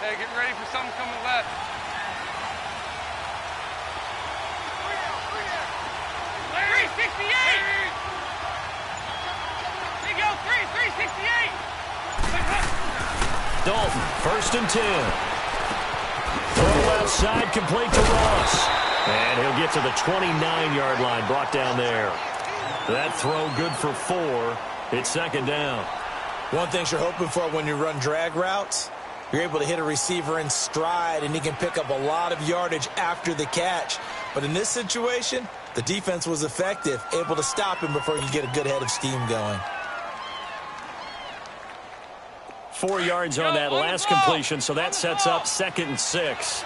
Hey, get ready for something coming left. 368! Big O, 368! Dalton, 1st and 10. Throw outside, complete to Ross. And he'll get to the 29-yard line, brought down there. That throw good for 4. It's 2nd down. One thing you're hoping for when you run drag routes, you're able to hit a receiver in stride, and he can pick up a lot of yardage after the catch. But in this situation, the defense was effective, able to stop him before he could get a good head of steam going. 4 yards on that last completion, so that sets up 2nd and 6.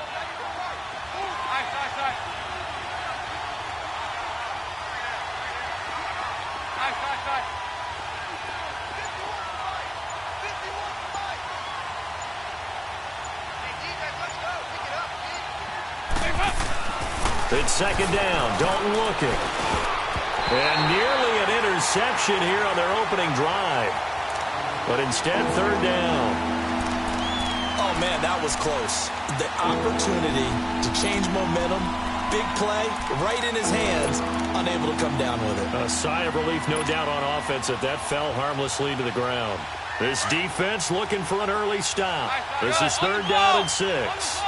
It's 2nd down. Dalton looking. And nearly an interception here on their opening drive. But instead, 3rd down. Oh, man, that was close. The opportunity to change momentum, big play, right in his hands, unable to come down with it. A sigh of relief, no doubt, on offense if that fell harmlessly to the ground. This defense looking for an early stop. This is 3rd down and 6.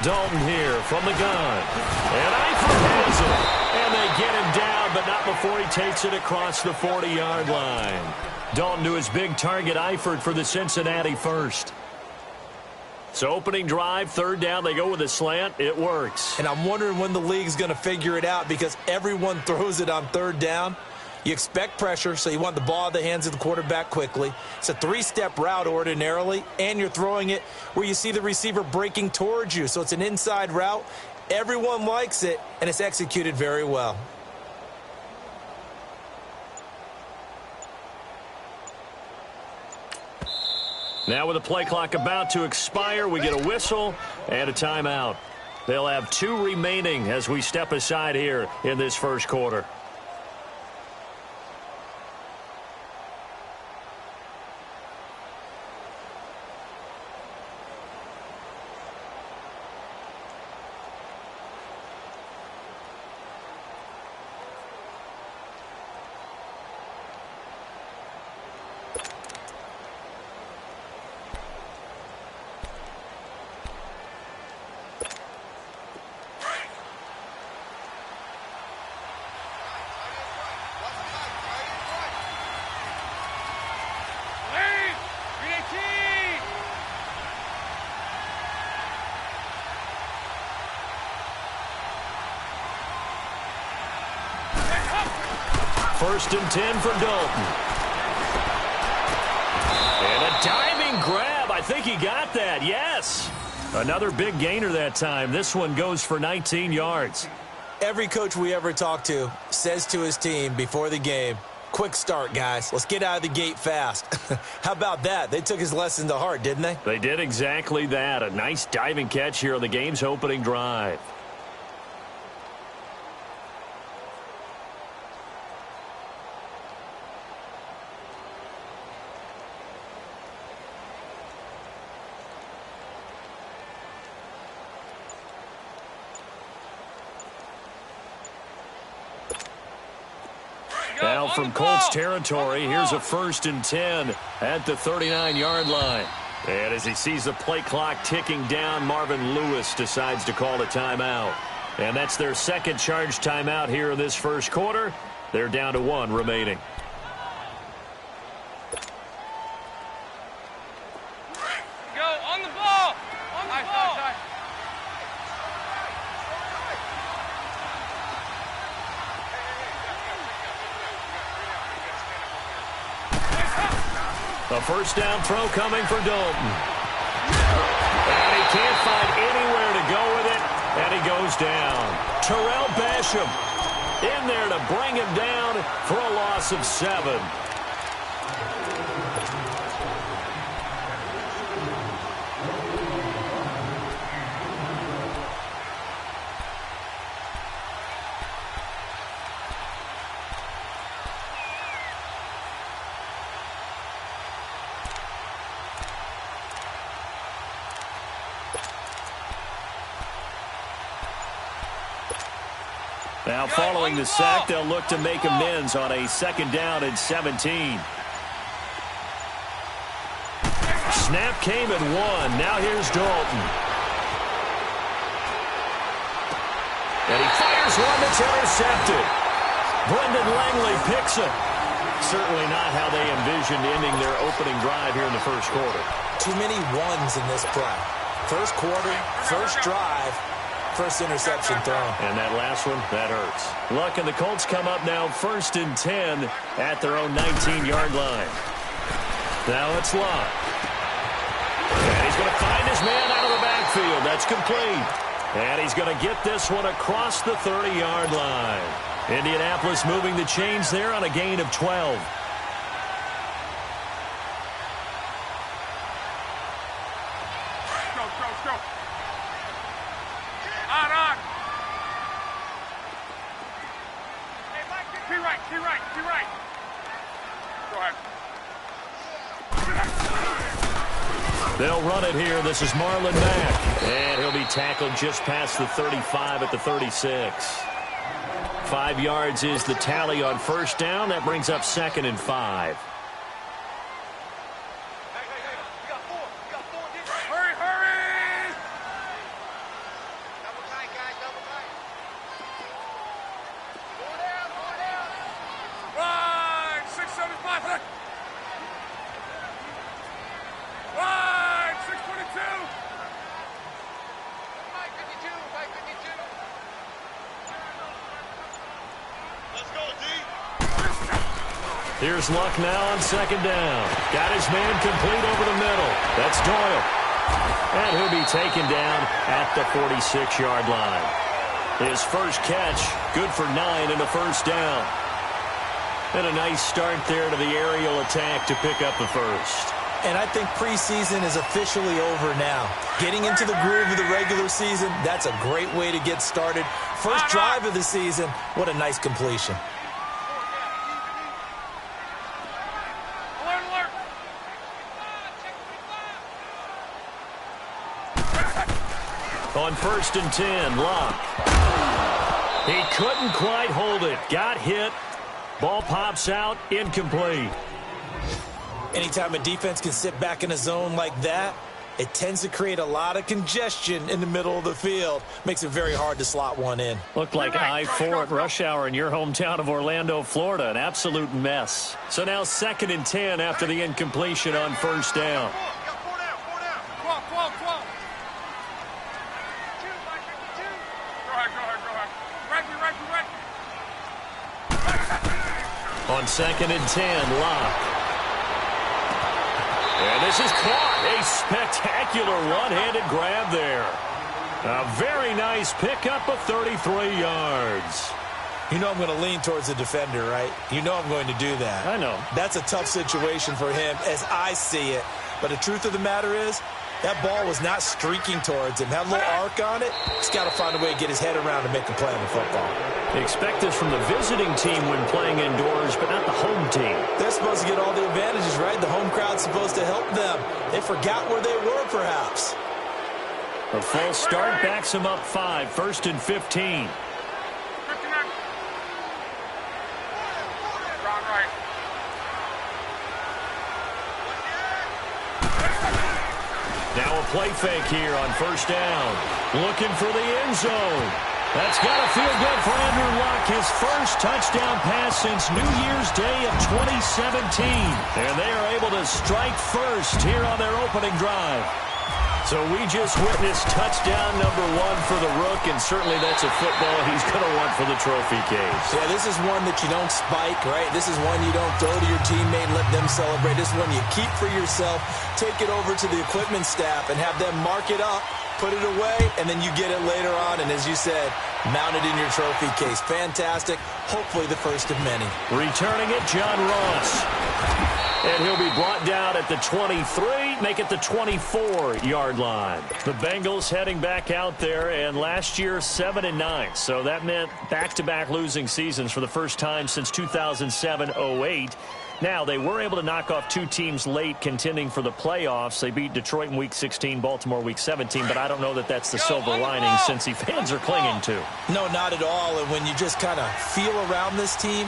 Dalton here from the gun. And Eifert has it. And they get him down, but not before he takes it across the 40-yard line. Dalton to his big target, Eifert, for the Cincinnati first. So opening drive, 3rd down, they go with a slant. It works. And I'm wondering when the league's going to figure it out, because everyone throws it on 3rd down. You expect pressure, so you want the ball in the hands of the quarterback quickly. It's a 3-step route ordinarily, and you're throwing it where you see the receiver breaking towards you. So it's an inside route. Everyone likes it, and it's executed very well. Now with the play clock about to expire, we get a whistle and a timeout. They'll have 2 remaining as we step aside here in this first quarter. First and 10 for Dalton. And a diving grab. I think he got that. Yes. Another big gainer that time. This one goes for 19 yards. Every coach we ever talk to says to his team before the game, quick start, guys. Let's get out of the gate fast. How about that? They took his lesson to heart, didn't they? They did exactly that. A nice diving catch here on the game's opening drive. Now from Colts territory, here's a 1st and 10 at the 39-yard line. And as he sees the play clock ticking down, Marvin Lewis decides to call a timeout. And that's their 2nd charge timeout here in this first quarter. They're down to 1 remaining. Go, on the ball! On the ball! A first down throw coming for Dalton. And he can't find anywhere to go with it, and he goes down. Terrell Basham in there to bring him down for a loss of 7. Now following the sack, they'll look to make amends on a 2nd down and 17. Snap came at 1. Now here's Dalton. And he fires one that's intercepted. Brendan Langley picks it. Certainly not how they envisioned ending their opening drive here in the first quarter. Too many ones in this play. First quarter, first drive, first interception thrown. And that last one, that hurts. Luck and the Colts come up now 1st and 10 at their own 19-yard line. Now it's Luck. And he's going to find his man out of the backfield. That's complete. And he's going to get this one across the 30-yard line. Indianapolis moving the chains there on a gain of 12. Go. On. Key right. Go ahead. They'll run it here. This is Marlon Mack. And he'll be tackled just past the 35 at the 36. 5 yards is the tally on 1st down. That brings up 2nd and 5. Hurry! Double tight, guys, double tight. Right, 675. Right, 622. 552. Let's go, D. Here's Luck now on 2nd down. Got his man complete over the middle. That's Doyle. And he'll be taken down at the 46-yard line. His first catch, good for 9 and a 1st down. And a nice start there to the aerial attack to pick up the first. And I think preseason is officially over now. Getting into the groove of the regular season, that's a great way to get started. First drive of the season, what a nice completion. Alert. On 1st and 10, Luck. He couldn't quite hold it. Got hit. Ball pops out, incomplete. Anytime a defense can sit back in a zone like that, it tends to create a lot of congestion in the middle of the field. Makes it very hard to slot one in. Looked like I-4 at rush hour in your hometown of Orlando, Florida. An absolute mess. So now 2nd and 10 after the incompletion on 1st down. Four down. Go ahead. Right. On 2nd and 10, Lock. And this is caught. A spectacular one-handed grab there. A very nice pickup of 33 yards. You know I'm going to lean towards the defender, right? You know I'm going to do that. I know. That's a tough situation for him as I see it. But the truth of the matter is, that ball was not streaking towards him. Had a little arc on it. He's got to find a way to get his head around and make a play on the football. Expect this from the visiting team when playing indoors, but not the home team. They're supposed to get all the advantages, right? The home crowd's supposed to help them. They forgot where they were, perhaps. A false start backs him up 5, 1st and 15. Now a play fake here on 1st down. Looking for the end zone. That's got to feel good for Andrew Luck. His first touchdown pass since New Year's Day of 2017. And they are able to strike first here on their opening drive. So we just witnessed touchdown number 1 for the Rook, and certainly that's a football he's going to want for the trophy case. Yeah, this is one that you don't spike, right? This is one you don't throw to your teammate and let them celebrate. This is one you keep for yourself, take it over to the equipment staff, and have them mark it up, put it away, and then you get it later on, and as you said, mount it in your trophy case. Fantastic. Hopefully the first of many. Returning it, John Ross. And he'll be brought down at the 23, make it the 24-yard line. The Bengals heading back out there, and last year 7-9. So that meant back-to-back losing seasons for the first time since 2007-08. Now, they were able to knock off two teams late contending for the playoffs. They beat Detroit in Week 16, Baltimore Week 17, but I don't know that that's the silver lining Cincy fans are clinging to. No, not at all. And when you just kind of feel around this team,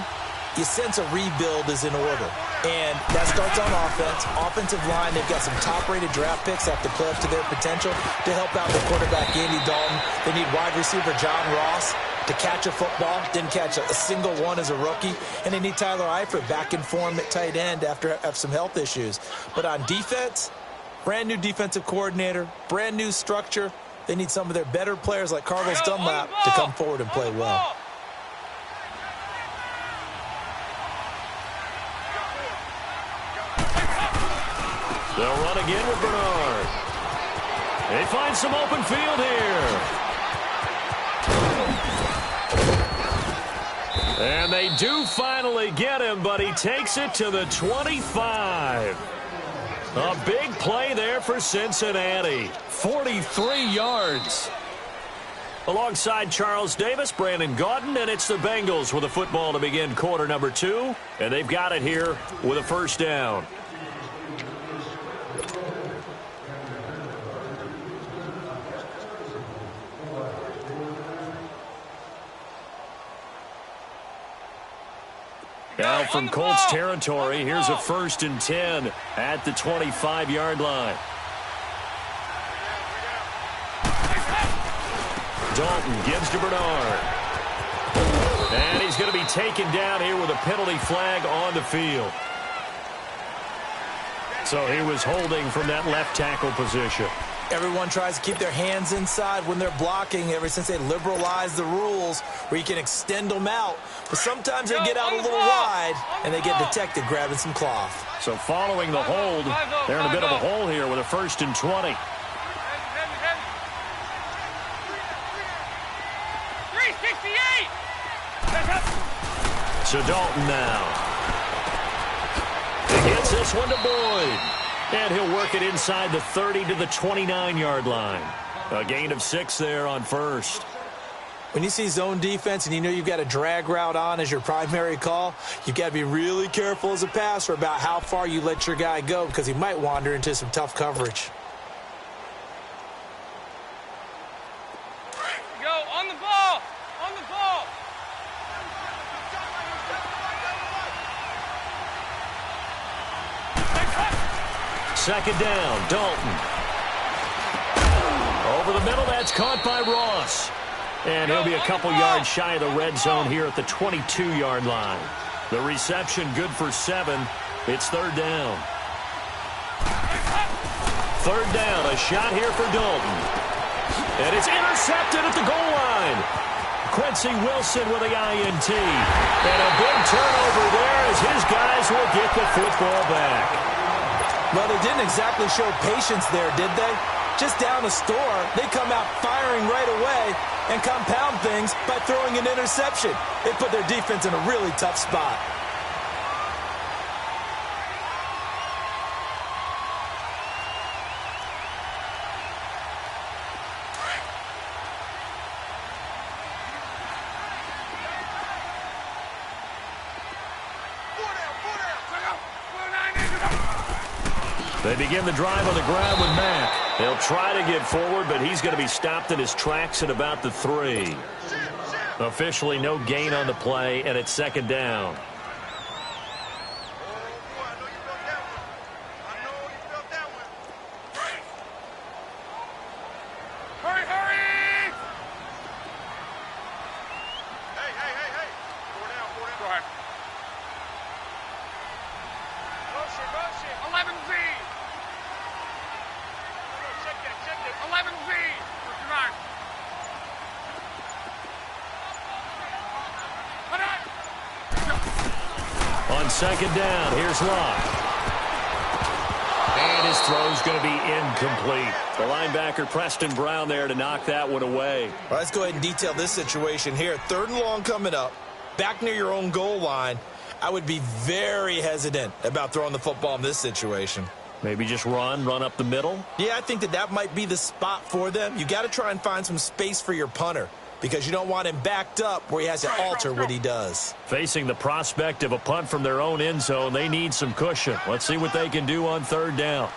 you sense a rebuild is in order. And that starts on offense. Offensive line, they've got some top-rated draft picks that have to play up to their potential to help out their quarterback, Andy Dalton. They need wide receiver John Ross to catch a football. Didn't catch a single one as a rookie. And they need Tyler Eifert back in form at tight end after some health issues. But on defense, brand new defensive coordinator, brand new structure. They need some of their better players like Carlos Dunlap to come forward and play well. They'll run again with Bernard. They find some open field here. And they do finally get him, but he takes it to the 25. A big play there for Cincinnati. 43 yards. Alongside Charles Davis, Brandon Gaudin, and it's the Bengals with a football to begin quarter number 2. And they've got it here with a first down. Now from Colts territory, here's a 1st and 10 at the 25-yard line. Dalton gives to Bernard. And he's going to be taken down here with a penalty flag on the field. So he was holding from that left tackle position. Everyone tries to keep their hands inside when they're blocking ever since they liberalized the rules where you can extend them out. But sometimes they get out a little wide and they get detected grabbing some cloth. So following the hold, they're in a bit of a hole here with a 1st and 20. 368. So Dalton now. He gets this one to Boyd. And he'll work it inside the 30 to the 29-yard line. A gain of 6 there on 1st. When you see zone defense and you know you've got a drag route on as your primary call, you've got to be really careful as a passer about how far you let your guy go because he might wander into some tough coverage. Go, on the ball. On the ball. Second down, Dalton. Over the middle, that's caught by Ross. And he'll be a couple yards shy of the red zone here at the 22-yard line. The reception good for 7. It's 3rd down. 3rd down, a shot here for Dalton. And it's intercepted at the goal line. Quincy Wilson with the INT. And a big turnover there as his guys will get the football back. Well, they didn't exactly show patience there, did they? Just down a score, they come out firing right away and compound things by throwing an interception. They put their defense in a really tough spot. They begin the drive on the ground with Mack. They'll try to get forward, but he's going to be stopped in his tracks at about the 3. Officially no gain on the play, and it's 2nd down. Hurry, hurry! Hey. 4 down. Go ahead. Motion. 11Z. Check that. 11Z. 59. On 2nd down, here's Locke. And his throw's going to be incomplete. The linebacker, Preston Brown, there to knock that one away. Well, let's go ahead and detail this situation here. 3rd and long coming up, back near your own goal line. I would be very hesitant about throwing the football in this situation. Maybe just run up the middle? Yeah, I think that might be the spot for them. You got to try and find some space for your punter. because you don't want him backed up where he has to alter what he does. Facing the prospect of a punt from their own end zone, they need some cushion. Let's see what they can do on third down.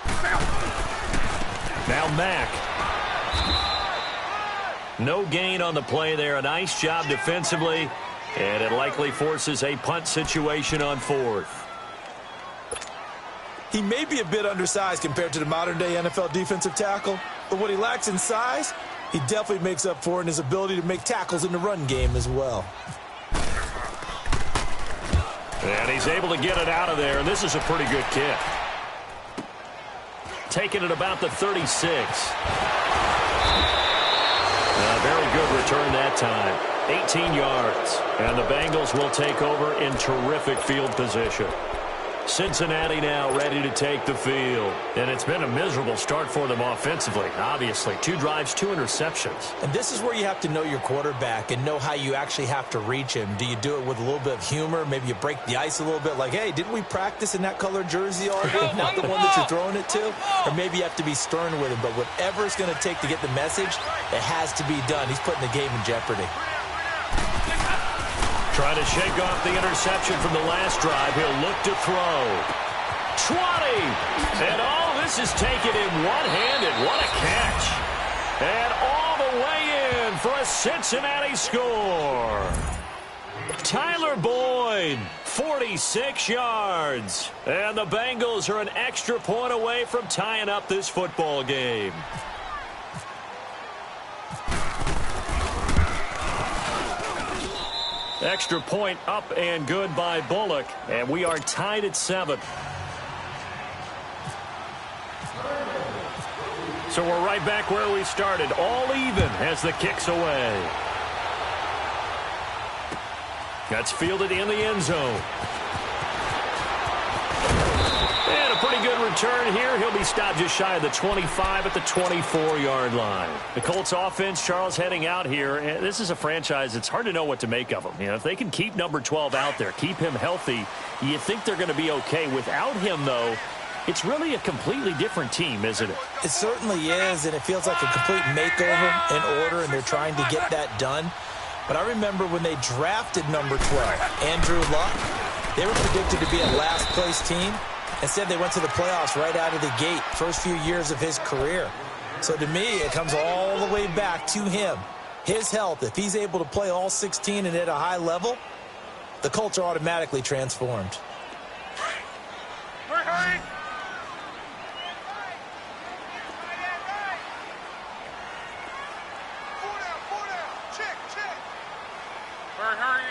Now Mack. No gain on the play there. A nice job defensively, and it likely forces a punt situation on fourth. He may be a bit undersized compared to the modern-day NFL defensive tackle, but what he lacks in size, he definitely makes up for in his ability to make tackles in the run game as well. And he's able to get it out of there, and this is a pretty good kick. Taking it about the 36. A very good return that time. 18 yards. And the Bengals will take over in terrific field position. Cincinnati now ready to take the field. And it's been a miserable start for them offensively, obviously. 2 drives, 2 interceptions. And this is where you have to know your quarterback and know how you actually have to reach him. Do you do it with a little bit of humor? Maybe you break the ice a little bit like, hey, didn't we practice in that colored jersey all week? Not the one that you're throwing it to? Or maybe you have to be stern with him. But whatever it's going to take to get the message, it has to be done. He's putting the game in jeopardy. Trying to shake off the interception from the last drive. He'll look to throw. 20! And all this is taken in one-handed. What a catch. And all the way in for a Cincinnati score. Tyler Boyd, 46 yards. And the Bengals are an extra point away from tying up this football game. Extra point up and good by Bullock, and we are tied at 7. So we're right back where we started, all even as the kick's away. That's fielded in the end zone. And a pretty good return here. He'll be stopped just shy of the 25 at the 24-yard line. The Colts offense, Charles, heading out here. And this is a franchise, it's hard to know what to make of them. You know, if they can keep number 12 out there, keep him healthy, you think they're going to be okay. Without him, though, it's really a completely different team, isn't it? It certainly is, and it feels like a complete makeover in order, and they're trying to get that done. But I remember when they drafted number 12, Andrew Luck, they were predicted to be a last-place team. Instead, they went to the playoffs right out of the gate, first few years of his career. So to me, it comes all the way back to him. His health, if he's able to play all 16 and at a high level, the Colts are automatically transformed. Hurry! Four down. Check. Hurry.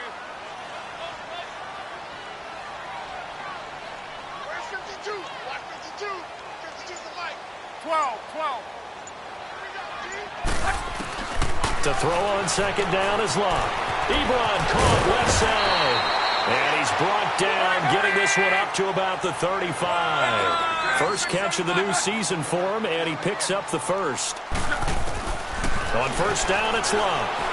Where's 52? Watch 52. 52's the light. 12. To throw on second down is Locke. Ebron caught left side. And he's brought down, getting this one up to about the 35. First catch of the new season for him, and he picks up the first. On first down, it's Locke.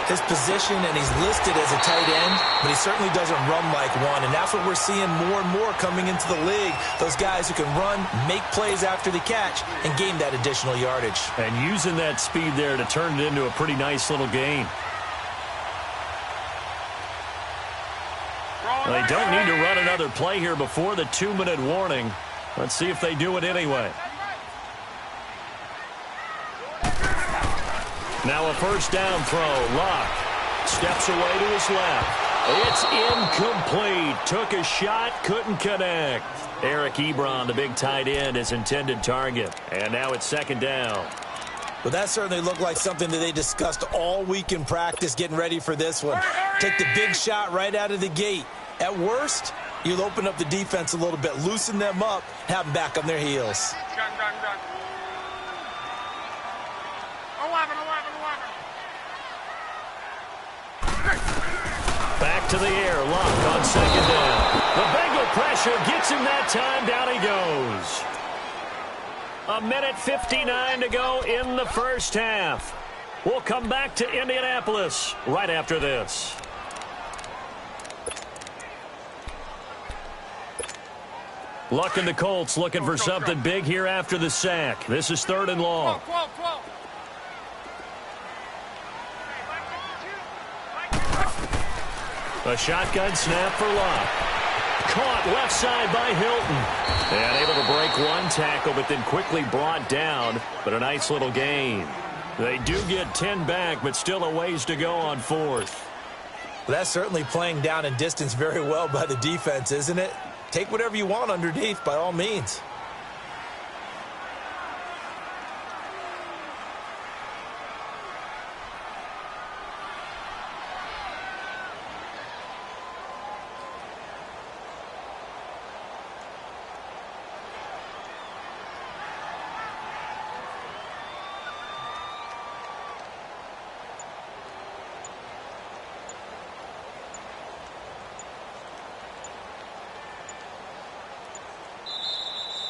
His position, and he's listed as a tight end, but he certainly doesn't run like one, and that's what we're seeing more and more coming into the league. Those guys who can run, make plays after the catch, and gain that additional yardage. And using that speed there to turn it into a pretty nice little gain. Well, they don't need to run another play here before the 2-minute warning. Let's see if they do it anyway. Now a first down throw. Locke steps away to his left. It's incomplete. Took a shot, couldn't connect. Eric Ebron, the big tight end, his intended target. And now it's second down. Well, that certainly looked like something that they discussed all week in practice getting ready for this one. Take the big shot right out of the gate. At worst, you'll open up the defense a little bit, loosen them up, have them back on their heels. Gun. 11. Back to the air, Locke on second down. The Bengal pressure gets him that time. Down he goes. 1:59 to go in the first half. We'll come back to Indianapolis right after this. Luck and the Colts looking for something big here after the sack. This is 3rd and long. 12. A shotgun snap for Locke. Caught left side by Hilton. And able to break one tackle, but then quickly brought down. But a nice little gain. They do get 10 back, but still a ways to go on fourth. Well, that's certainly playing down and distance very well by the defense, isn't it? Take whatever you want underneath, by all means.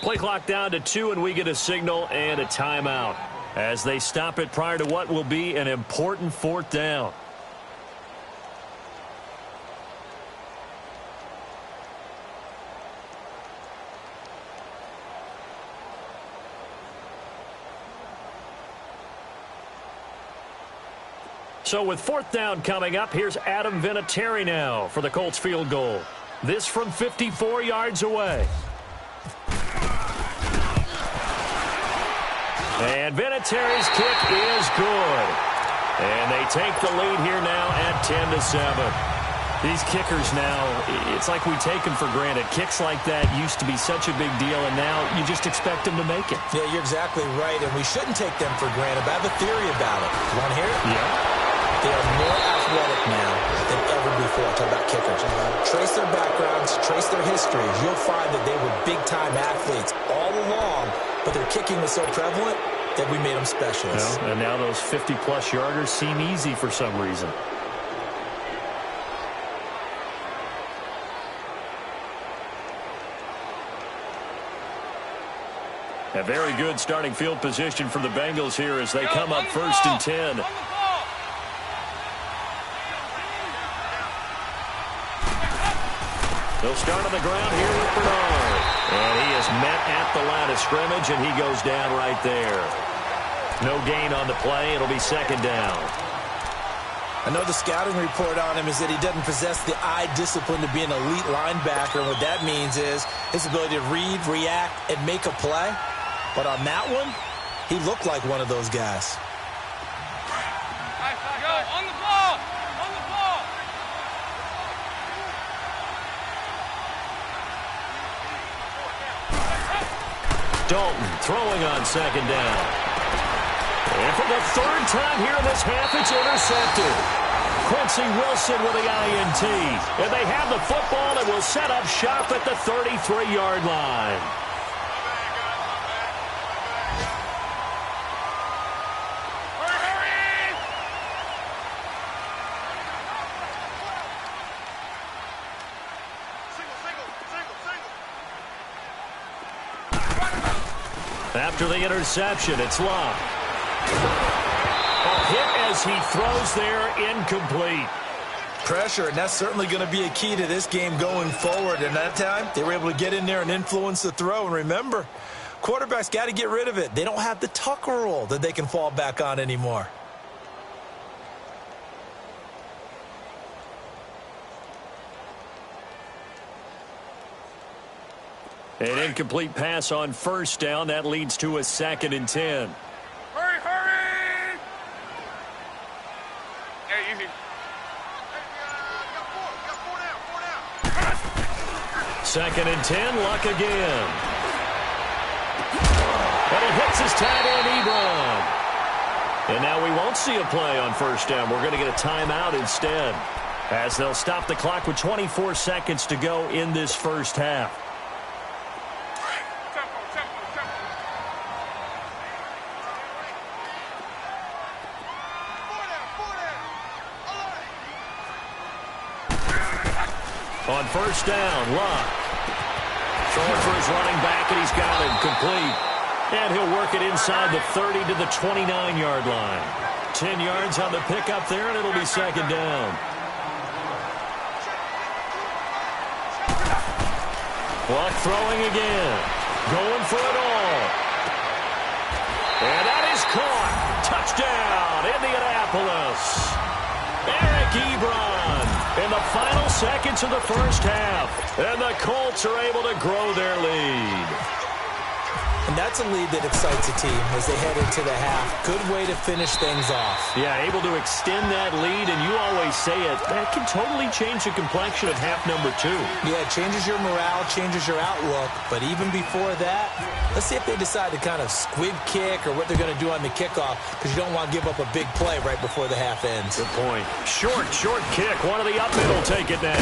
Play clock down to 2, and we get a signal and a timeout as they stop it prior to what will be an important fourth down. So with fourth down coming up, here's Adam Vinatieri now for the Colts field goal. This from 54 yards away. And Vinatieri's kick is good. And they take the lead here now at 10-7. These kickers now, it's like we take them for granted. Kicks like that used to be such a big deal, and now you just expect them to make it. Yeah, you're exactly right, and we shouldn't take them for granted. But I have a theory about it. You want to hear it? Yeah. They are more athletic now than ever before. Talk about kickers. Trace their backgrounds, trace their histories. You'll find that they were big-time athletes all along, but their kicking was so prevalent that we made them specialists. Well, and now those 50-plus yarders seem easy for some reason. A very good starting field position for the Bengals here as they come up first and 10. They'll start on the ground here with Bernard. And he is met at the line of scrimmage, and he goes down right there. No gain on the play. It'll be second down. I know the scouting report on him is that he doesn't possess the eye discipline to be an elite linebacker. And what that means is his ability to read, react, and make a play. But on that one, he looked like one of those guys. Go, on the ball! On the ball! Dalton throwing on second down. And for the third time here in this half, it's intercepted. Quincy Wilson with the INT. And they have the football and will set up shop at the 33-yard line. After the interception, it's Locke. A hit as he throws there, incomplete. Pressure, and that's certainly going to be a key to this game going forward. And that time, they were able to get in there and influence the throw. And remember, quarterbacks got to get rid of it. They don't have the tuck rule that they can fall back on anymore. An incomplete pass on first down. That leads to a 2nd and 10. Hurry, hurry! Hey, easy. Second and 10, Luck again. And it hits his tight end, Ebron. And now we won't see a play on first down. We're going to get a timeout instead, as they'll stop the clock with 24 seconds to go in this first half. On first down, Luck. Throwing for his running back, and he's got him complete. And he'll work it inside the 30 to the 29-yard line. 10 yards on the pickup there, and it'll be second down. Luck throwing again. Going for it all. And that is caught. Touchdown, Indianapolis. Eric Ebron. And the final seconds of the first half, and the Colts are able to grow their lead. And that's a lead that excites a team as they head into the half. Good way to finish things off. Yeah, able to extend that lead, and you always say it, that can totally change the complexion of half number 2. Yeah, it changes your morale, changes your outlook. But even before that, let's see if they decide to kind of squib kick or what they're going to do on the kickoff, because you don't want to give up a big play right before the half ends. Good point. Short kick. One of the up middle take it down.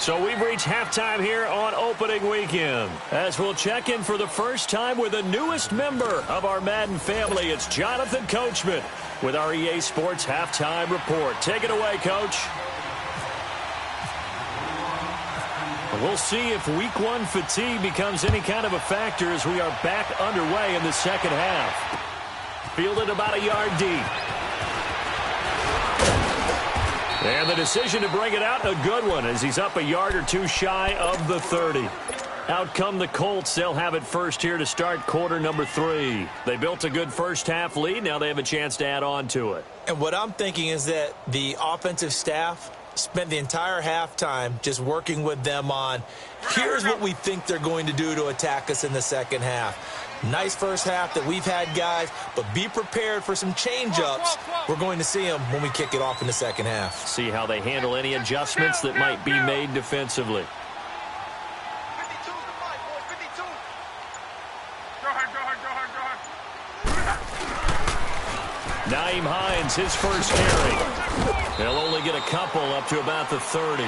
So we've reached halftime here on opening weekend. As we'll check in for the first time with the newest member of our Madden family, it's Jonathan Coachman with our EA Sports Halftime Report. Take it away, Coach. We'll see if Week 1 fatigue becomes any kind of a factor as we are back underway in the second half. Fielded about a yard deep. And the decision to bring it out, a good one, as he's up a yard or two shy of the 30. Out come the Colts. They'll have it first here to start quarter number 3. They built a good first half lead. Now they have a chance to add on to it. And what I'm thinking is that the offensive staff spent the entire halftime just working with them on, here's what we think they're going to do to attack us in the second half. Nice first half that we've had, guys, but be prepared for some change-ups. We're going to see them when we kick it off in the second half. See how they handle any adjustments that might be made defensively. 52 to 5, boys, 52. Go ahead. Naeem Hines, his first carry. They'll only get a couple up to about the 30.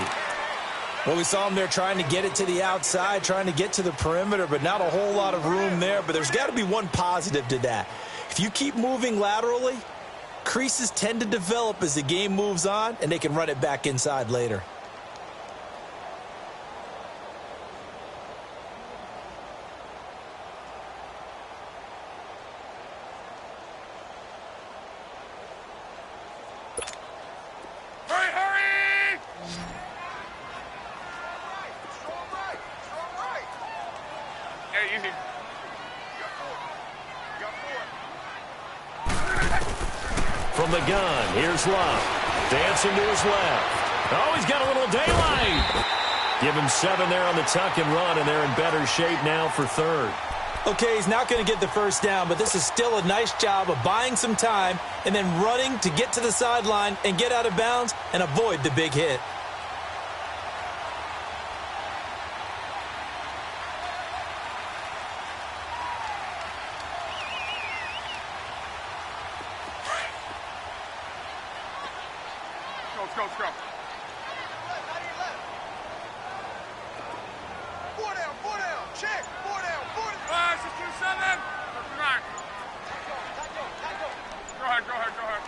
Well, we saw him there trying to get it to the outside, trying to get to the perimeter, but not a whole lot of room there. But there's got to be one positive to that. If you keep moving laterally, creases tend to develop as the game moves on, and they can run it back inside later. From the gun, here's Love. Dancing to his left. Oh, he's got a little daylight. Give him 7 there on the tuck and run, and they're in better shape now for third. Okay, he's not going to get the first down, but this is still a nice job of buying some time and then running to get to the sideline and get out of bounds and avoid the big hit. Go. 4 down. Check. 4 down. 4 down. 5, 6, 2, 7. Go ahead.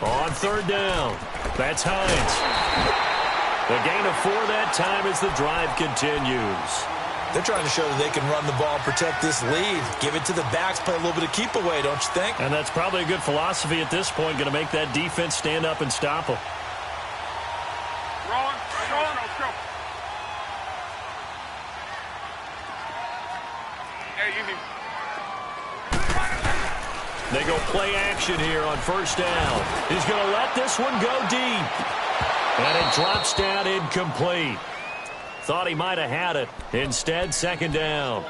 On third down, that's Hines. The gain of 4 that time as the drive continues. They're trying to show that they can run the ball and protect this lead. Give it to the backs, play a little bit of keep away, don't you think? And that's probably a good philosophy at this point, going to make that defense stand up and stop them. Rolling. Go. Hey, easy. They go play action here on first down. He's going to let this one go deep. And it drops down incomplete. Thought he might have had it. Instead, second down.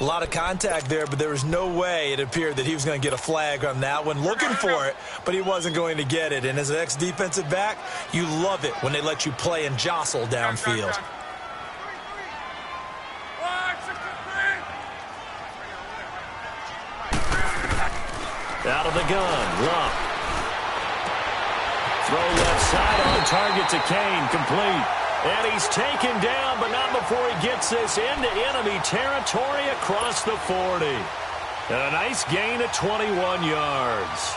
A lot of contact there, but there was no way it appeared that he was going to get a flag on that one. Looking for it, but he wasn't going to get it. And as an ex-defensive back, you love it when they let you play and jostle downfield. Out of the gun, Love. Throw left side on target to Kane, complete. And he's taken down, but not before he gets this into enemy territory across the 40. And a nice gain of 21 yards.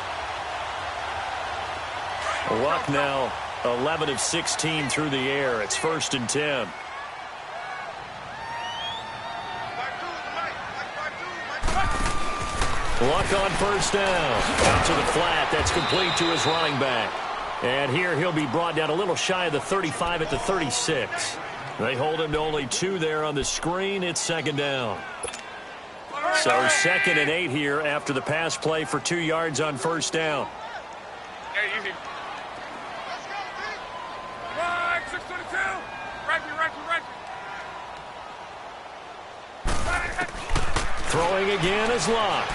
Luck now 11 of 16 through the air. It's 1st and 10. Luck on first down. Out to the flat. That's complete to his running back. And here he'll be brought down a little shy of the 35 at the 36. They hold him to only 2 there on the screen. It's second down. So 2nd and 8 here after the pass play for 2 yards on first down. Hey, easy. Let's go, team. Right, 622. Right. Throwing again is Locke.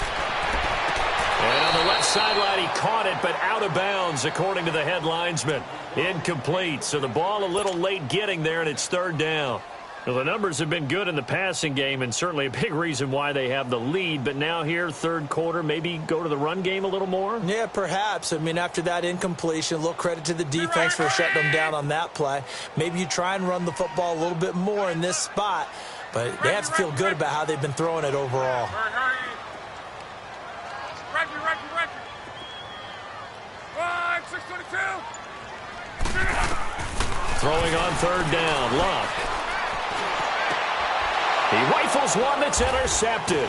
And on the left sideline, he caught it, but out of bounds, according to the head linesman. Incomplete, so the ball a little late getting there, and it's third down. Well, the numbers have been good in the passing game, and certainly a big reason why they have the lead. But now here, third quarter, maybe go to the run game a little more? Yeah, perhaps. I mean, after that incompletion, a little credit to the defense for shutting them down on that play. Maybe you try and run the football a little bit more in this spot, but they have to feel good about how they've been throwing it overall. Hurry. Right, 622. Throwing on third down, Locke. He rifles one that's intercepted.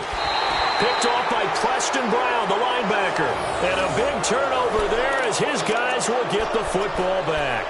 Picked off by Preston Brown, the linebacker. And a big turnover there as his guys will get the football back.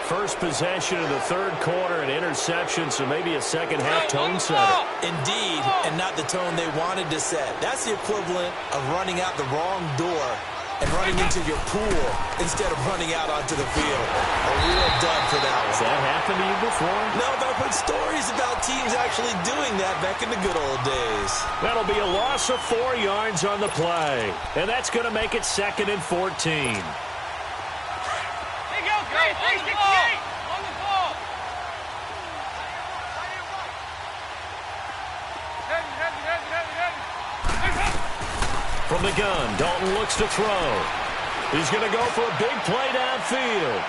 First possession of the third quarter, an interception, so maybe a second-half tone setter. Indeed, and not the tone they wanted to set. That's the equivalent of running out the wrong door and running into your pool instead of running out onto the field. A real dud for that one. Has that happened to you before? No, but I've heard stories about teams actually doing that back in the good old days. That'll be a loss of 4 yards on the play. And that's going to make it 2nd and 14. Hey, go, 368. On the ball. Heavy. From the gun, Dalton looks to throw. He's going to go for a big play downfield.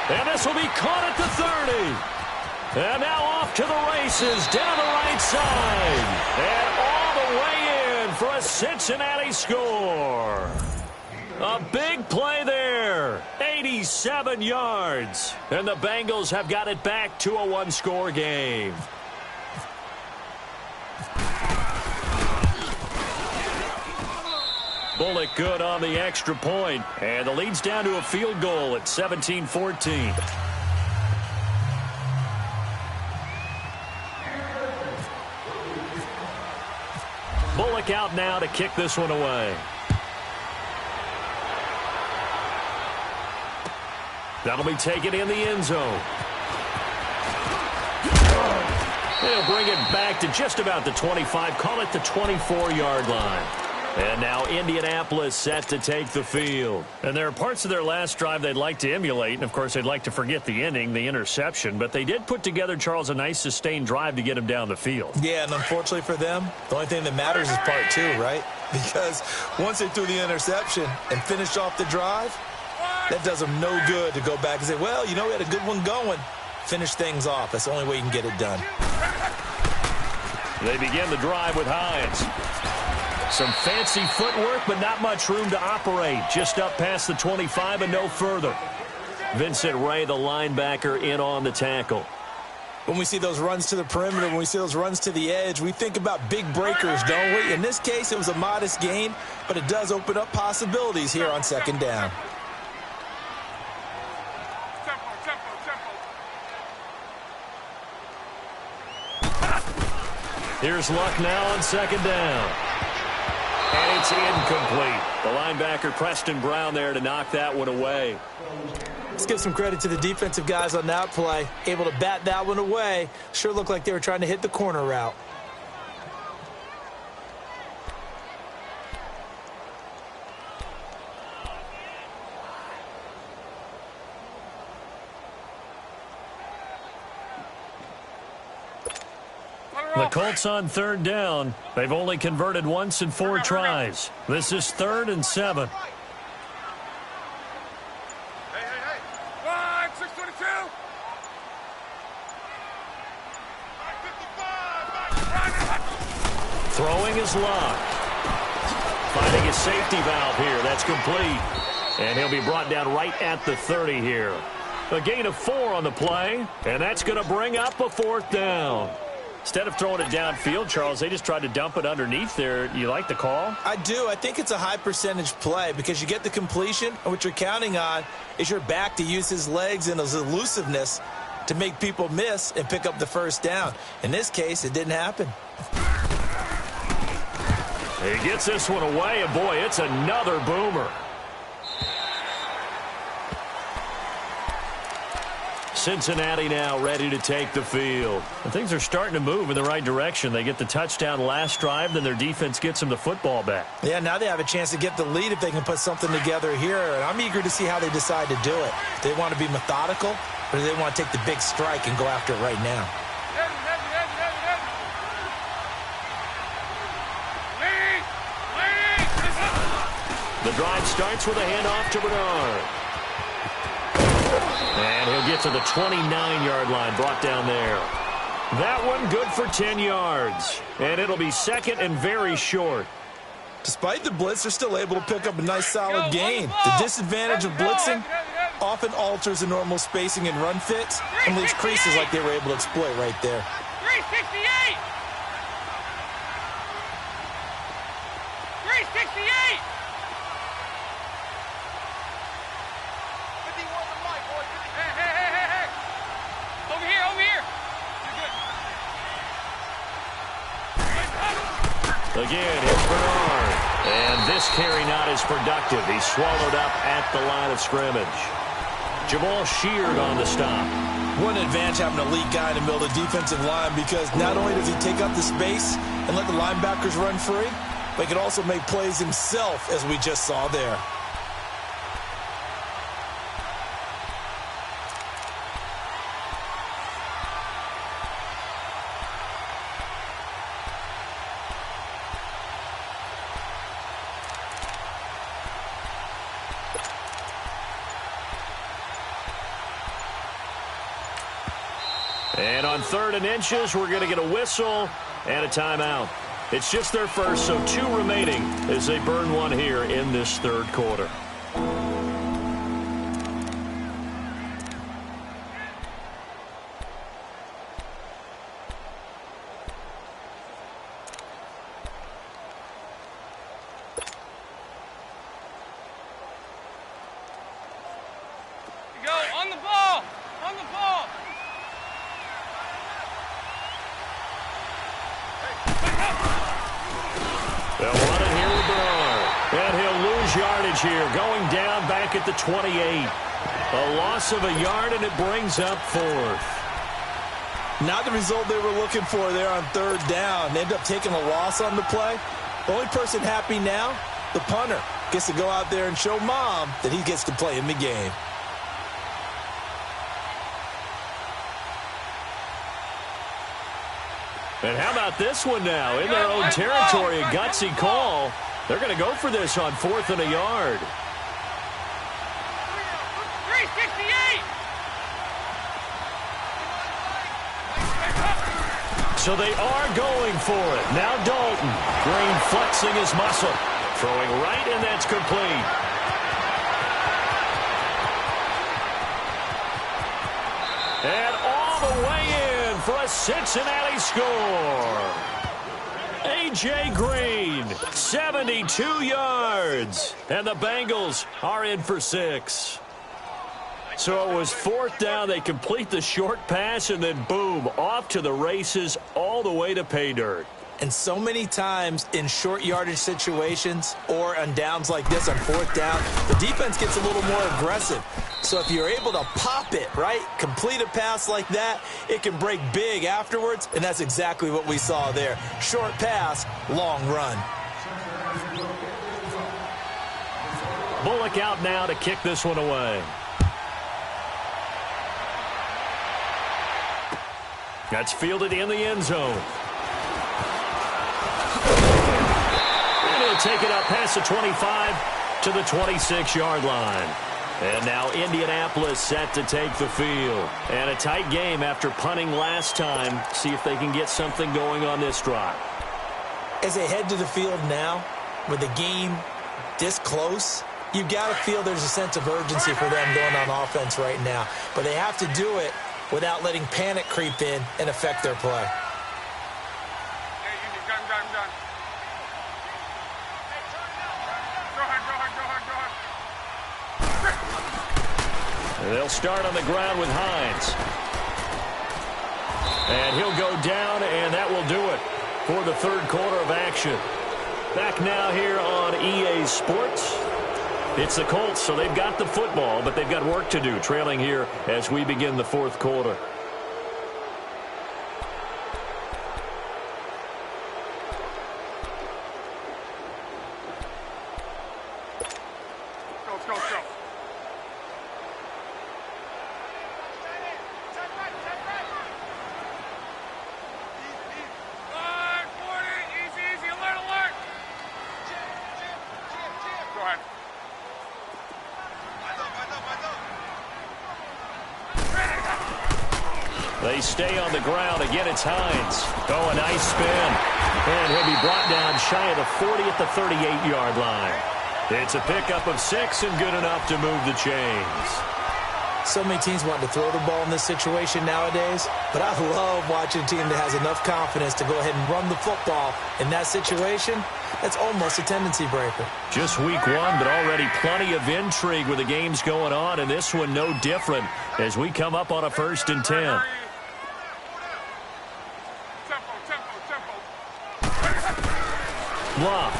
And this will be caught at the 30. And now off to the races down the right side. And all the way in for a Cincinnati score. A big play there. 87 yards. And the Bengals have got it back to a one-score game. Bullock good on the extra point. And the lead's down to a field goal at 17-14. Bullock out now to kick this one away. That'll be taken in the end zone. They'll bring it back to just about the 25. Call it the 24-yard line. And now Indianapolis set to take the field. And there are parts of their last drive they'd like to emulate. And, of course, they'd like to forget the ending, the interception. But they did put together, Charles, a nice sustained drive to get him down the field. Yeah, and unfortunately for them, the only thing that matters is part 2, right? Because once they threw the interception and finished off the drive, that does them no good to go back and say, well, you know, we had a good one going. Finish things off. That's the only way you can get it done. They begin the drive with Hines. Some fancy footwork, but not much room to operate. Just up past the 25 and no further. Vincent Ray, the linebacker, in on the tackle. When we see those runs to the perimeter, when we see those runs to the edge, we think about big breakers, don't we? In this case, it was a modest gain, but it does open up possibilities here on second down. Here's Luck now on second down. And it's incomplete. The linebacker, Preston Brown, there to knock that one away. Let's give some credit to the defensive guys on that play. Able to bat that one away. Sure looked like they were trying to hit the corner route. The Colts on third down. They've only converted once in 4 tries. This is 3rd and 7. Hey. 622. Throwing is Locke. Finding a safety valve here. That's complete. And he'll be brought down right at the 30 here. A gain of 4 on the play. And that's going to bring up a 4th down. Instead of throwing it downfield, Charles, they just tried to dump it underneath there. You like the call? I do. I think it's a high percentage play because you get the completion, and what you're counting on is your back to use his legs and his elusiveness to make people miss and pick up the first down. In this case, it didn't happen. He gets this one away, and boy, it's another boomer. Cincinnati now ready to take the field. And things are starting to move in the right direction. They get the touchdown last drive, then their defense gets them the football back. Yeah, now they have a chance to get the lead if they can put something together here. And I'm eager to see how they decide to do it. Do they want to be methodical, or do they want to take the big strike and go after it right now? The drive starts with a handoff to Bernard. And he'll get to the 29-yard line, brought down there. That one good for 10 yards. And it'll be second and very short. Despite the blitz, they're still able to pick up a nice, solid gain. The disadvantage of blitzing often alters the normal spacing and run fits and leaves creases like they were able to exploit right there. 368! 368! Again, here's Bernard. And this carry not as productive. He's swallowed up at the line of scrimmage. Jamal Sheard on the stop. What an advantage having an elite guy in the middle of the defensive line, because not only does he take up the space and let the linebackers run free, but he can also make plays himself, as we just saw there. And on 3rd and inches, we're going to get a whistle and a timeout. It's just their first, so 2 remaining as they burn one here in this 3rd quarter. Go, on the ball! On the ball! They'll run it here with Bernard. And he'll lose yardage here, going down back at the 28. A loss of a yard, and it brings up 4th. Not the result they were looking for there on 3rd down. They end up taking a loss on the play. The only person happy now, the punter, gets to go out there and show Mom that he gets to play in the game. And how about this one now? In their own territory, a gutsy call. They're going to go for this on 4th and a yard. 368! So they are going for it. Now Dalton. Green flexing his muscle. Throwing right, and that's complete. And all the way in for a Cincinnati score. A.J. Green, 72 yards. And the Bengals are in for 6. So it was 4th down. They complete the short pass, and then boom, off to the races all the way to pay dirt. And so many times in short yardage situations or on downs like this on 4th down, the defense gets a little more aggressive. So if you're able to pop it, right, complete a pass like that, it can break big afterwards, and that's exactly what we saw there. Short pass, long run. Bullock out now to kick this one away. That's fielded in the end zone. And he'll take it up past the 25 to the 26-yard line. And now Indianapolis set to take the field. And a tight game after punting last time. See if they can get something going on this drive. As they head to the field now, with the game this close, you've got to feel there's a sense of urgency for them going on offense right now. But they have to do it without letting panic creep in and affect their play. And they'll start on the ground with Hines. And he'll go down, and that will do it for the 3rd quarter of action. Back now here on EA Sports. It's the Colts, so they've got the football, but they've got work to do, trailing here as we begin the fourth quarter. They stay on the ground. Again, it's Hines. Oh, a nice spin. And he'll be brought down shy of the 40 at the 38-yard line. It's a pickup of 6 and good enough to move the chains. So many teams want to throw the ball in this situation nowadays, but I love watching a team that has enough confidence to go ahead and run the football in that situation. That's almost a tendency breaker. Just week 1, but already plenty of intrigue with the games going on, and this one no different as we come up on a 1st and 10. Bluff.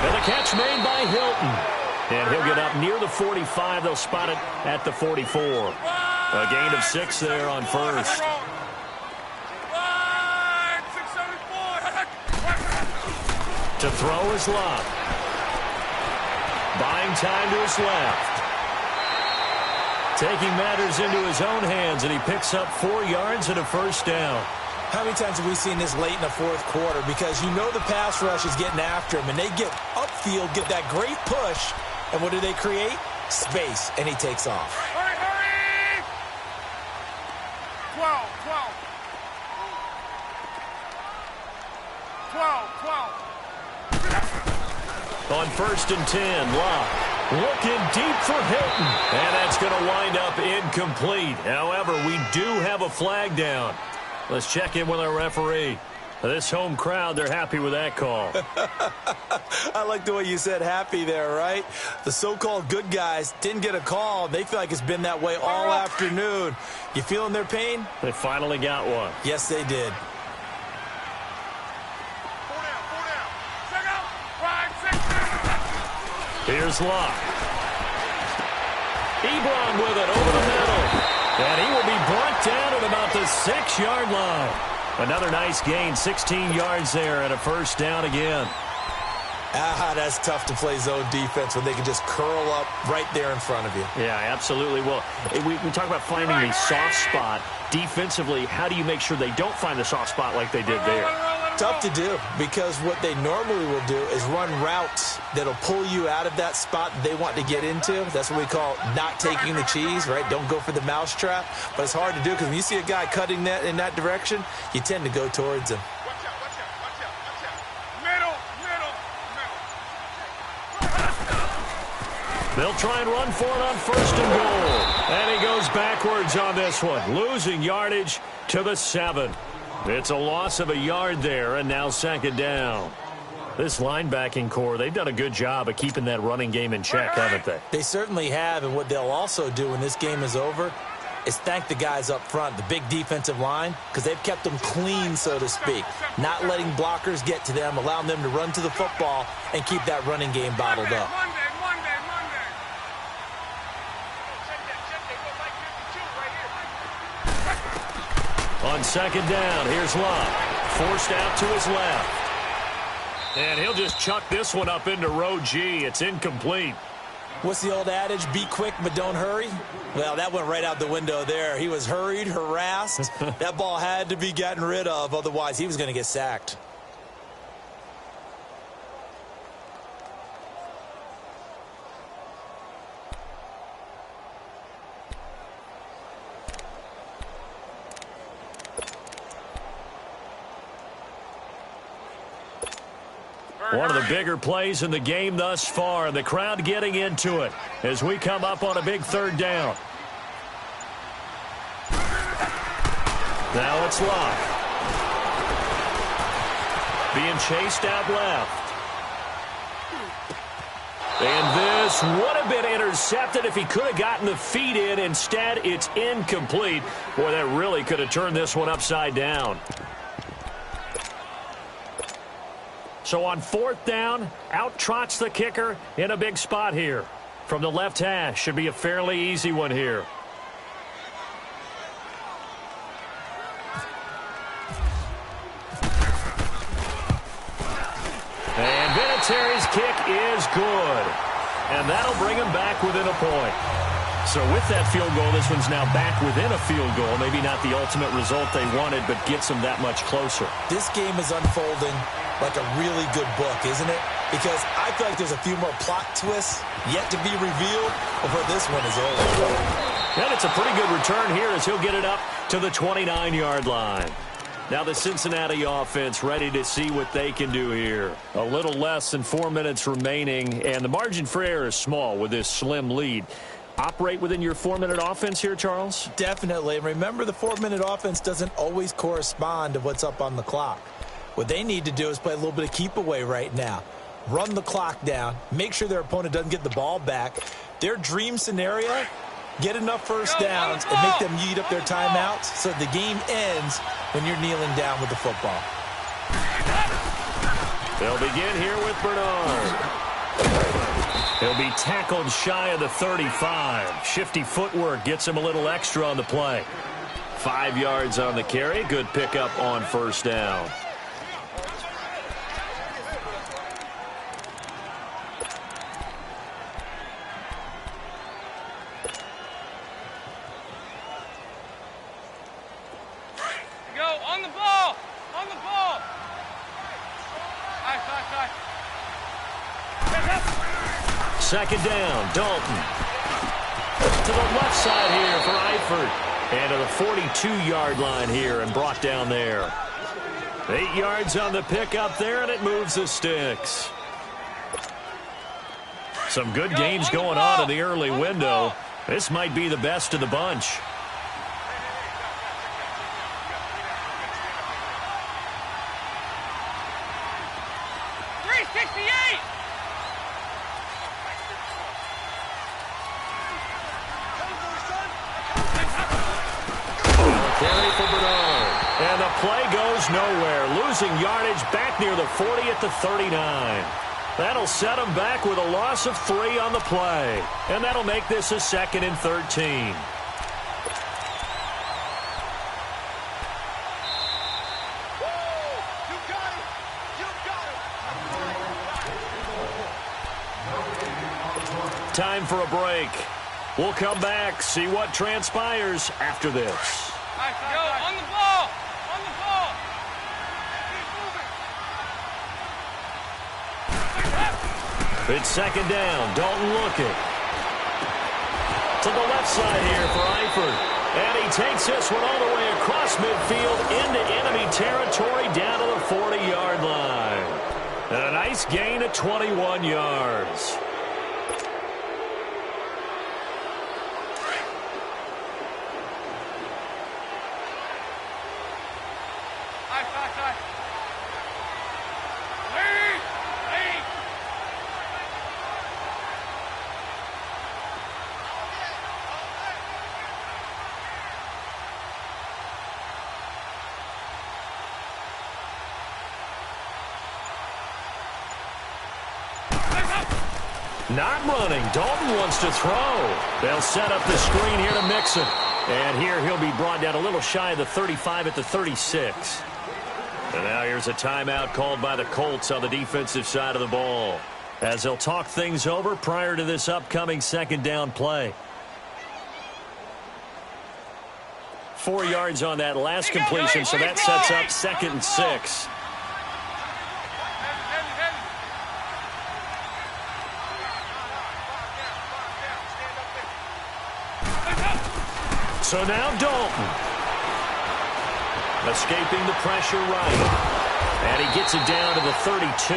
And the catch made by Hilton. And he'll get up near the 45. They'll spot it at the 44. A gain of 6 there on first. To throw is Love. Buying time to his left. Taking matters into his own hands, and he picks up 4 yards and a first down. How many times have we seen this late in the fourth quarter? Because you know the pass rush is getting after him, and they get upfield, get that great push, and what do they create? Space, and he takes off. Hurry, hurry! 12. 12. On 1st and 10, Love looking deep for Hilton, and that's going to wind up incomplete. However, we do have a flag down. Let's check in with our referee. This home crowd, they're happy with that call. I like the way you said happy there, right? The so-called good guys didn't get a call. They feel like it's been that way all afternoon. You feeling their pain? They finally got one. Yes, they did. 4 down. Check out. 5, 6. Here's Locke. Ebron with it over the middle. And he will be brought down at about the 6-yard line. Another nice gain, 16 yards there and a first down again. That's tough to play zone defense when they can just curl up right there in front of you. Yeah, absolutely. Well, we talk about finding a soft spot. Defensively, how do you make sure they don't find the soft spot like they did there? Tough to do, because what they normally will do is run routes that'll pull you out of that spot that they want to get into. That's what we call not taking the cheese, right? Don't go for the mousetrap. But it's hard to do because when you see a guy cutting that in that direction, you tend to go towards him. Watch out. Middle. They'll try and run for it on 1st and goal. And he goes backwards on this one, losing yardage to the 7. It's a loss of a yard there, and now 2nd down. This linebacking core, they've done a good job of keeping that running game in check, haven't they? They certainly have, and what they'll also do when this game is over is thank the guys up front, the big defensive line, because they've kept them clean, so to speak, not letting blockers get to them, allowing them to run to the football and keep that running game bottled up. Monday. On 2nd down, here's Love. Forced out to his left. And he'll just chuck this one up into row G. It's incomplete. What's the old adage? Be quick, but don't hurry? Well, that went right out the window there. He was hurried, harassed. That ball had to be gotten rid of, otherwise he was going to get sacked. One of the bigger plays in the game thus far, and the crowd getting into it as we come up on a big 3rd down. Now it's Locke. Being chased out left. And this would have been intercepted if he could have gotten the feet in. Instead, it's incomplete. Boy, that really could have turned this one upside down. So on 4th down, out trots the kicker in a big spot here. From the left hash, should be a fairly easy one here. And Vinatieri's kick is good. And that'll bring him back within a point. So with that field goal, this one's now back within a field goal. Maybe not the ultimate result they wanted, but gets them that much closer. This game is unfolding like a really good book, isn't it? Because I feel like there's a few more plot twists yet to be revealed before this one is over. And it's a pretty good return here as he'll get it up to the 29-yard line. Now the Cincinnati offense ready to see what they can do here. A little less than 4 minutes remaining, and the margin for error is small with this slim lead. Operate within your 4-minute offense here, Charles? Definitely. And remember, the 4-minute offense doesn't always correspond to what's up on the clock. What they need to do is play a little bit of keep away right now. Run the clock down. Make sure their opponent doesn't get the ball back. Their dream scenario, get enough first downs and make them eat up their timeouts so the game ends when you're kneeling down with the football. They'll begin here with Bernard. He'll be tackled shy of the 35. Shifty footwork gets him a little extra on the play. 5 yards on the carry. Good pickup on first down. Go, on the ball! On the ball! High. Second down, Dalton. To the left side here for Eifert. And to the 42-yard line here and brought down there. 8 yards on the pickup there, and it moves the sticks. Some good gains going on in the early window. This might be the best of the bunch. And the play goes nowhere. Losing yardage back near the 40 at the 39. That'll set them back with a loss of 3 on the play. And that'll make this a 2nd and 13. Time for a break. We'll come back, see what transpires after this. Go, on the ball! On the ball! It's second down. Dalton looking. To the left side here for Eifert. And he takes this one all the way across midfield into enemy territory down to the 40-yard line. And a nice gain of 21 yards. Not running. Dalton wants to throw. They'll set up the screen here to mix it. And here he'll be brought down a little shy of the 35 at the 36. And now here's a timeout called by the Colts on the defensive side of the ball, as they'll talk things over prior to this upcoming second down play. 4 yards on that last completion, so that sets up 2nd and 6. So now Dalton. Escaping the pressure right. And he gets it down to the 32.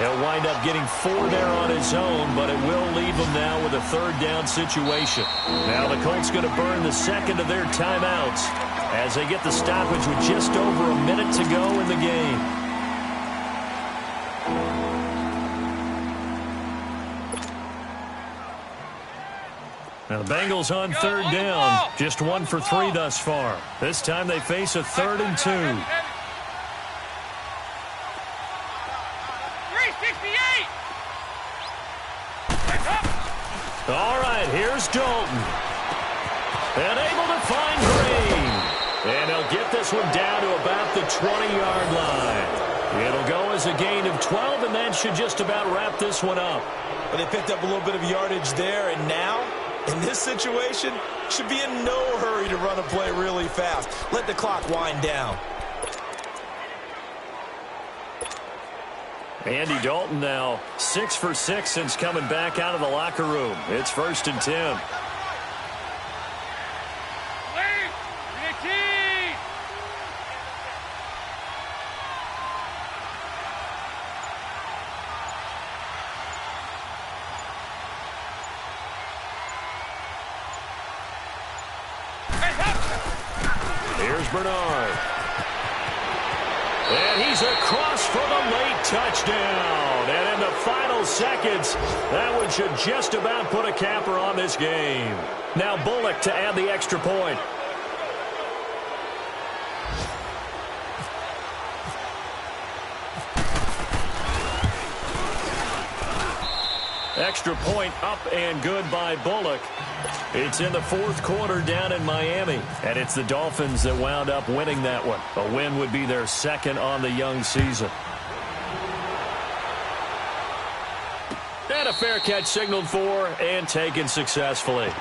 He'll wind up getting 4 there on his own, but it will leave him now with a 3rd down situation. Now the Colts going to burn the 2nd of their timeouts as they get the stoppage with just over a minute to go in the game. Now the Bengals on 3rd down. Just 1 for 3 thus far. This time they face a 3rd and 2. All right, here's Dalton. And able to find Green. And he'll get this one down to about the 20-yard line. It'll go as a gain of 12, and that should just about wrap this one up. Well, they picked up a little bit of yardage there, and now, in this situation, should be in no hurry to run a play really fast. Let the clock wind down. Andy Dalton now 6 for 6 since coming back out of the locker room. It's 1st and 10. Here's Bernard. And he's across for the late touchdown. And in the final seconds, that one should just about put a capper on this game. Now Bullock to add the extra point. Extra point up and good by Bullock. It's in the 4th quarter down in Miami, and it's the Dolphins that wound up winning that one. A win would be their 2nd on the young season. And a fair catch signaled for and taken successfully.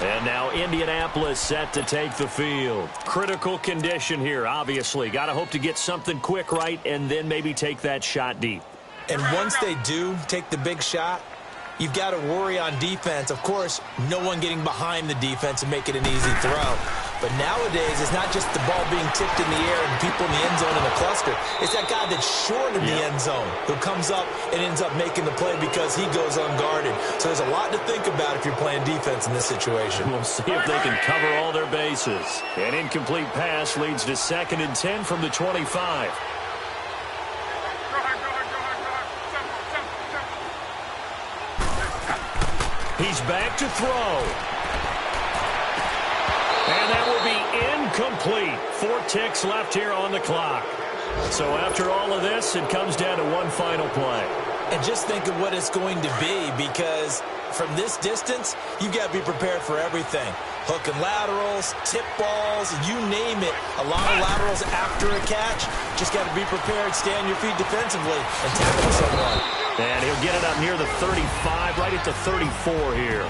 And now Indianapolis set to take the field. Critical condition here, obviously. Got to hope to get something quick right and then maybe take that shot deep. And once they do take the big shot, you've got to worry on defense. Of course, no one getting behind the defense and make it an easy throw. But nowadays, it's not just the ball being tipped in the air and people in the end zone in a cluster. It's that guy that's short of the end zone who comes up and ends up making the play because he goes unguarded. So there's a lot to think about if you're playing defense in this situation. We'll see if they can cover all their bases. An incomplete pass leads to 2nd and 10 from the 25. He's back to throw. And that will be incomplete. 4 ticks left here on the clock. So after all of this, it comes down to one final play. And just think of what it's going to be, because from this distance, you've got to be prepared for everything. Hook and laterals, tip balls, you name it. A lot of laterals after a catch. Just got to be prepared, stay on your feet defensively, and tackle someone. And he'll get it up near the 35, right at the 34 here.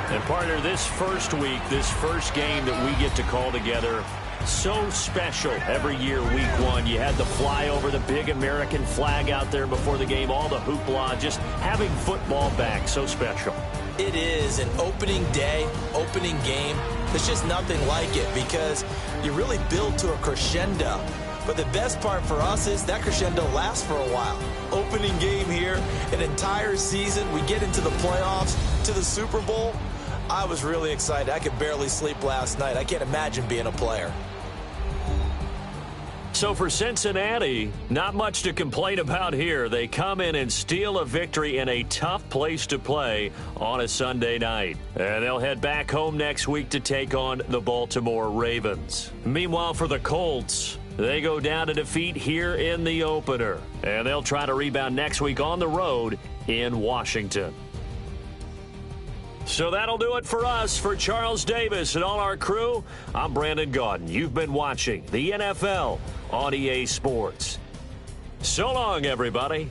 And partner, this first week, this first game that we get to call together, so special every year, week 1. You had the flyover, the big American flag out there before the game, all the hoopla, just having football back, so special. It is an opening day, opening game. There's just nothing like it because you really build to a crescendo. But the best part for us is that crescendo lasts for a while. Opening game here, an entire season. We get into the playoffs, to the Super Bowl. I was really excited. I could barely sleep last night. I can't imagine being a player. So for Cincinnati, not much to complain about here. They come in and steal a victory in a tough place to play on a Sunday night. And they'll head back home next week to take on the Baltimore Ravens. Meanwhile, for the Colts, they go down to defeat here in the opener. And they'll try to rebound next week on the road in Washington. So that'll do it for us. For Charles Davis and all our crew, I'm Brandon Gaudin. You've been watching the NFL on EA Sports. So long, everybody.